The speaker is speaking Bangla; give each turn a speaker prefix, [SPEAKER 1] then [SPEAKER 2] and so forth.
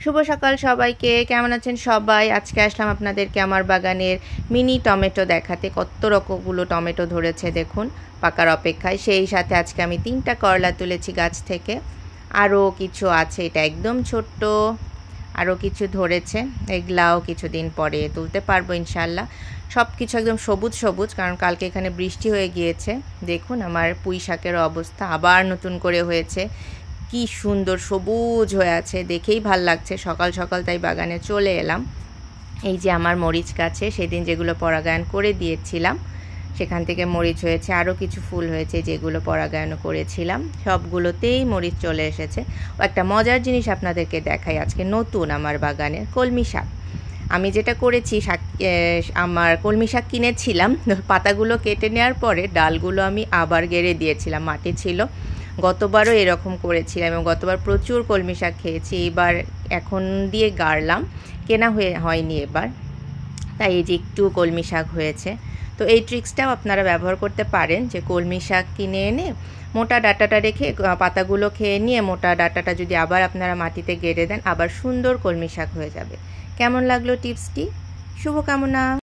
[SPEAKER 1] শুভ সকাল সবাইকে। কেমন আছেন সবাই? আজকে আসলাম আপনাদেরকে আমার বাগানের মিনি টমেটো দেখাতে। কত রকমগুলো টমেটো ধরেছে দেখুন, পাকার অপেক্ষায়। সেই সাথে আজকে আমি 3টা করলা তুলেছি গাছ থেকে। আরও কিছু আছে, এটা একদম ছোট্ট, আরও কিছু ধরেছে। এগুলাও কিছুদিন পরে তুলতে পারবো ইনশাল্লাহ। সব কিছু একদম সবুজ সবুজ, কারণ কালকে এখানে বৃষ্টি হয়ে গিয়েছে। দেখুন আমার পুঁই শাকের অবস্থা আবার নতুন করে হয়েছে। কি সুন্দর সবুজ হয়ে আছে, দেখেই ভাল লাগছে। সকাল সকাল তাই বাগানে চলে এলাম। এই যে আমার মরিচ গাছে সেদিন যেগুলো পরাগায়ন করে দিয়েছিলাম, সেখান থেকে মরিচ হয়েছে। আরও কিছু ফুল হয়েছে যেগুলো পরাগায়ন করেছিলাম, সবগুলোতেই মরিচ চলে এসেছে। একটা মজার জিনিস আপনাদেরকে দেখাই আজকে, নতুন আমার বাগানের কলমি শাক। আমি যেটা করেছি, আমার কলমি শাক কিনেছিলাম, পাতাগুলো কেটে নেওয়ার পরে ডালগুলো আমি আবার গেড়ে দিয়েছিলাম, মাটি ছিল। গতবারও এরকম করেছিলাম এবং গতবার প্রচুর কলমি শাক খেয়েছি। এবার এখন দিয়ে গাড়লাম, কেনা হয়নি এবার, তাই এই যে একটু কলমি শাক হয়েছে। তো এই ট্রিক্সটাও আপনারা ব্যবহার করতে পারেন, যে কলমি শাক কিনে এনে মোটা ডাঁটাটা রেখে পাতাগুলো খেয়ে নিয়ে মোটা ডাঁটাটা যদি আবার আপনারা মাটিতে গেড়ে দেন, আবার সুন্দর কলমি শাক হয়ে যাবে। কেমন লাগলো টিপসটি? শুভকামনা।